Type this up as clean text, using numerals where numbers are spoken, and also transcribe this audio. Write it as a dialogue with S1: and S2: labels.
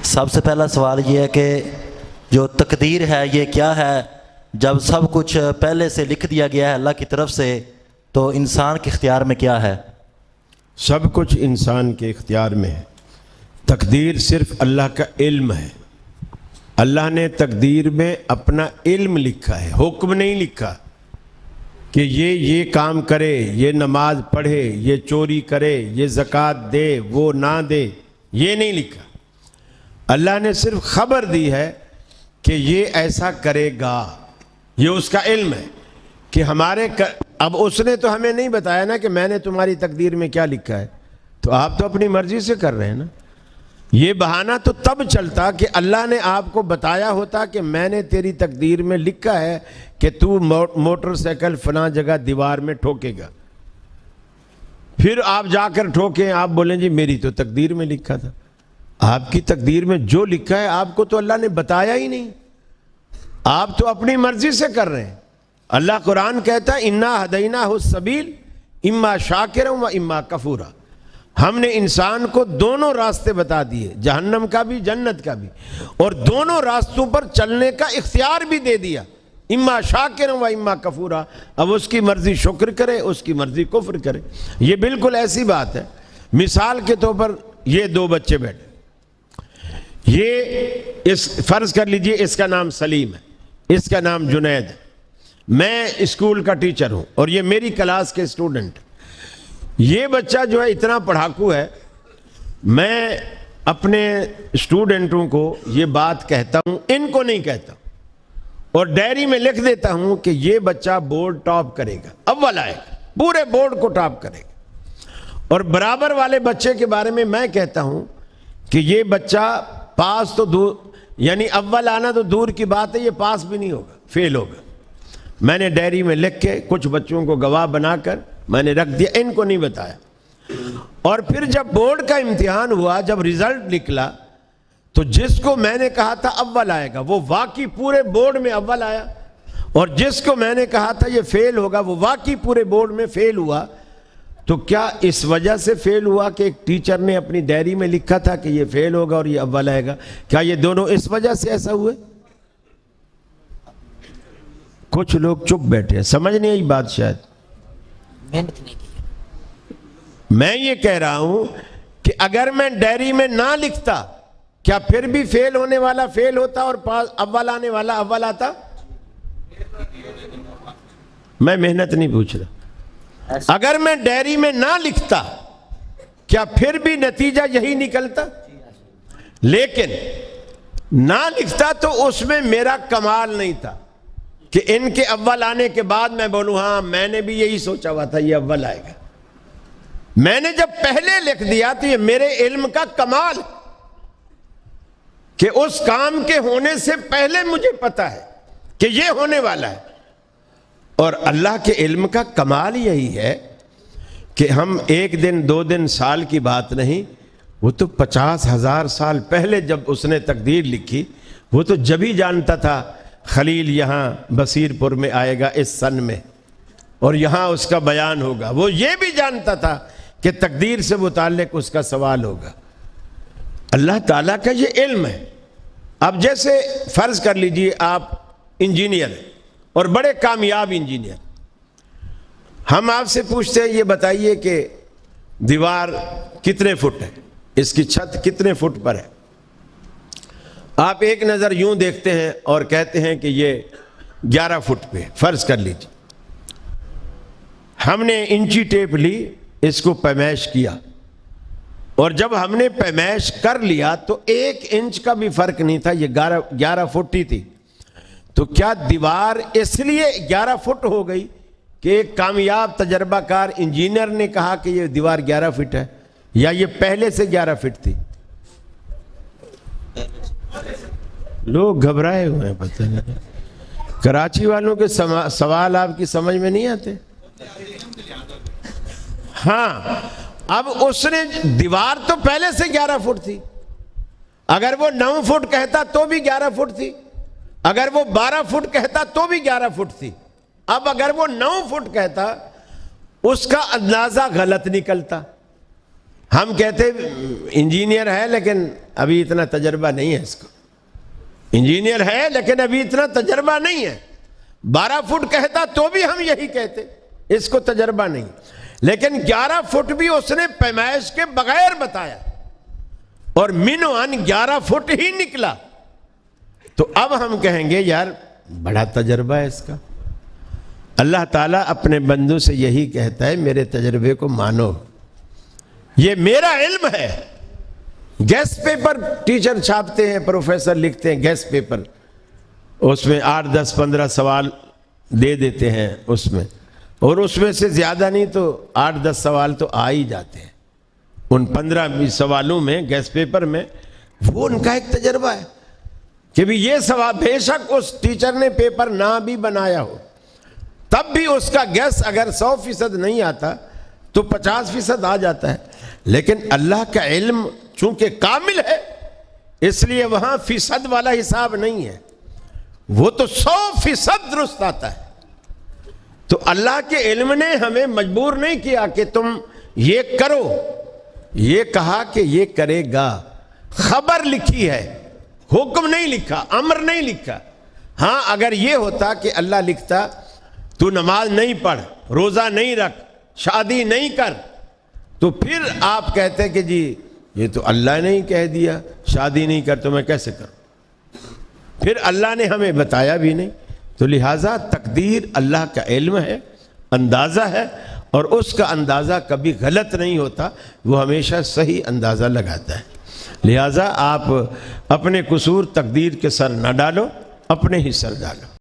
S1: سب سے پہلا سوال یہ ہے کہ جو تقدیر ہے یہ کیا ہے؟ جب سب کچھ پہلے سے لکھ دیا گیا ہے اللہ کی طرف سے تو انسان کے اختیار میں کیا ہے؟
S2: سب کچھ انسان کے اختیار میں ہے. تقدیر صرف اللہ کا علم ہے. اللہ نے تقدیر میں اپنا علم لکھا ہے، حکم نہیں لکھا کہ یہ کام کرے، یہ نماز پڑھے، یہ چوری کرے، یہ زکوٰۃ دے، وہ نہ دے، یہ نہیں لکھا. اللہ نے صرف خبر دی ہے کہ یہ ایسا کرے گا. یہ اس کا علم ہے کہ اب اس نے تو ہمیں نہیں بتایا نا کہ میں نے تمہاری تقدیر میں کیا لکھا ہے، تو آپ تو اپنی مرضی سے کر رہے ہیں نا. یہ بہانہ تو تب چلتا کہ اللہ نے آپ کو بتایا ہوتا کہ میں نے تیری تقدیر میں لکھا ہے کہ تو موٹر سائیکل فلاں جگہ دیوار میں ٹھوکے گا. پھر آپ جا کر ٹھوکیں، آپ بولیں جی میری تو تقدیر میں لکھا تھا. آپ کی تقدیر میں جو لکھا ہے آپ کو تو اللہ نے بتایا ہی نہیں، آپ تو اپنی مرضی سے کر رہے ہیں. اللہ قرآن کہتا ہے انا ہدیناہ السبیل اما شاکرا و اما کفورا. ہم نے انسان کو دونوں راستے بتا دیے، جہنم کا بھی جنت کا بھی، اور دونوں راستوں پر چلنے کا اختیار بھی دے دیا، اما شاکرا و اما کفورا. اب اس کی مرضی شکر کرے، اس کی مرضی کفر کرے. یہ بالکل ایسی بات ہے. مثال کے طور پر یہ دو بچے بیٹھے، یہ فرض کر لیجئے اس کا نام سلیم ہے، اس کا نام جنید ہے. میں اسکول کا ٹیچر ہوں اور یہ میری کلاس کے اسٹوڈنٹ. یہ بچہ جو ہے اتنا پڑھاکو ہے، میں اپنے اسٹوڈنٹوں کو یہ بات کہتا ہوں، ان کو نہیں کہتا، اور ڈائری میں لکھ دیتا ہوں کہ یہ بچہ بورڈ ٹاپ کرے گا، اول آئے گا، پورے بورڈ کو ٹاپ کرے گا. اور برابر والے بچے کے بارے میں کہتا ہوں کہ یہ بچہ پاس تو دور، یعنی اول آنا تو دور کی بات ہے، یہ پاس بھی نہیں ہوگا، فیل ہوگا. میں نے ڈائری میں لکھ کے کچھ بچوں کو گواہ بنا کر میں نے رکھ دیا، ان کو نہیں بتایا. اور پھر جب بورڈ کا امتحان ہوا، جب رزلٹ نکلا، تو جس کو میں نے کہا تھا اول آئے گا وہ واقعی پورے بورڈ میں اول آیا، اور جس کو میں نے کہا تھا یہ فیل ہوگا وہ واقعی پورے بورڈ میں فیل ہوا. تو کیا اس وجہ سے فیل ہوا کہ ایک ٹیچر نے اپنی ڈائری میں لکھا تھا کہ یہ فیل ہوگا اور یہ اول آئے گا؟ کیا یہ دونوں اس وجہ سے ایسا ہوئے؟ کچھ لوگ چپ بیٹھے ہیں، سمجھ نہیں آئی بات. شاید
S1: محنت نہیں کی.
S2: میں یہ کہہ رہا ہوں کہ اگر میں ڈائری میں نہ لکھتا، کیا پھر بھی فیل ہونے والا فیل ہوتا اور اول آنے والا اول آتا؟ میں محنت نہیں پوچھ رہا. اگر میں ڈائری میں نہ لکھتا کیا پھر بھی نتیجہ یہی نکلتا؟ لیکن نہ لکھتا تو اس میں میرا کمال نہیں تھا کہ ان کے اول آنے کے بعد میں بولوں ہاں میں نے بھی یہی سوچا ہوا تھا یہ اول آئے گا. میں نے جب پہلے لکھ دیا تو یہ میرے علم کا کمال کہ اس کام کے ہونے سے پہلے مجھے پتا ہے کہ یہ ہونے والا ہے. اور اللہ کے علم کا کمال یہی ہے کہ ہم ایک دن دو دن سال کی بات نہیں، وہ تو 50,000 سال پہلے جب اس نے تقدیر لکھی، وہ تو جب ہی جانتا تھا خلیل یہاں بصیر پور میں آئے گا اس سن میں، اور یہاں اس کا بیان ہوگا. وہ یہ بھی جانتا تھا کہ تقدیر سے متعلق اس کا سوال ہوگا. اللہ تعالیٰ کا یہ علم ہے. اب جیسے فرض کر لیجئے آپ انجینئر ہیں اور بڑے کامیاب انجینئر، ہم آپ سے پوچھتے ہیں یہ بتائیے کہ دیوار کتنے فٹ ہے، اس کی چھت کتنے فٹ پر ہے. آپ ایک نظر یوں دیکھتے ہیں اور کہتے ہیں کہ یہ 11 فٹ پہ. فرض کر لیجیے ہم نے انچی ٹیپ لی، اس کو پیمائش کیا، اور جب ہم نے پیمائش کر لیا تو 1 انچ کا بھی فرق نہیں تھا، یہ 11 فٹ ہی تھی. تو کیا دیوار اس لیے 11 فٹ ہو گئی کہ ایک کامیاب تجربہ کار انجینئر نے کہا کہ یہ دیوار 11 فٹ ہے، یا یہ پہلے سے 11 فٹ تھی؟ لوگ گھبرائے ہوئے ہیں، پتہ نہیں. کراچی والوں کے سوال آپ کی سمجھ میں نہیں آتے. ہاں اب اس نے دیوار تو پہلے سے 11 فٹ تھی، اگر وہ 9 فٹ کہتا تو بھی 11 فٹ تھی، اگر وہ 12 فٹ کہتا تو بھی 11 فٹ تھی. اب اگر وہ 9 فٹ کہتا اس کا اندازہ غلط نکلتا. ہم کہتے انجینئر ہے لیکن ابھی اتنا تجربہ نہیں ہے اس کو، انجینئر ہے لیکن ابھی اتنا تجربہ نہیں ہے، 12 فٹ کہتا تو بھی ہم یہی کہتے، اس کو تجربہ نہیں، لیکن 11 فٹ بھی اس نے پیمائش کے بغیر بتایا اور منوان 11 فٹ ہی نکلا، تو اب ہم کہیں گے یار بڑا تجربہ ہے اس کا۔ اللہ تعالیٰ اپنے بندوں سے یہی کہتا ہے میرے تجربے کو مانو، یہ میرا علم ہے۔ گیس پیپر ٹیچر چھاپتے ہیں، پروفیسر لکھتے ہیں گیس پیپر، اس میں 8 10 15 سوال دے دیتے ہیں اس میں، اور اس میں سے زیادہ نہیں تو 8 10 سوال تو آ ہی جاتے ہیں ان 15 20 سوالوں میں گیس پیپر میں۔ وہ ان کا ایک تجربہ ہے کہ بھی یہ سوال، بے شک اس ٹیچر نے پیپر نہ بھی بنایا ہو تب بھی اس کا گیس اگر 100% نہیں آتا تو 50% آ جاتا ہے، لیکن اللہ کا علم چونکہ کامل ہے اس لیے وہاں فیصد والا حساب نہیں ہے، وہ تو 100% درست آتا ہے۔ تو اللہ کے علم نے ہمیں مجبور نہیں کیا کہ تم یہ کرو، یہ کہا کہ یہ کرے گا، خبر لکھی ہے، حکم نہیں لکھا، امر نہیں لکھا۔ ہاں اگر یہ ہوتا کہ اللہ لکھتا تو نماز نہیں پڑھ، روزہ نہیں رکھ، شادی نہیں کر، تو پھر آپ کہتے کہ جی یہ تو اللہ نے ہی کہہ دیا شادی نہیں کر تو میں کیسے کروں، پھر اللہ نے ہمیں بتایا بھی نہیں۔ تو لہٰذا تقدیر اللہ کا علم ہے، اندازہ ہے، اور اس کا اندازہ کبھی غلط نہیں ہوتا، وہ ہمیشہ صحیح اندازہ لگاتا ہے۔ لہٰذا آپ اپنے قصور تقدیر کے سر نہ ڈالو، اپنے ہی سر ڈالو۔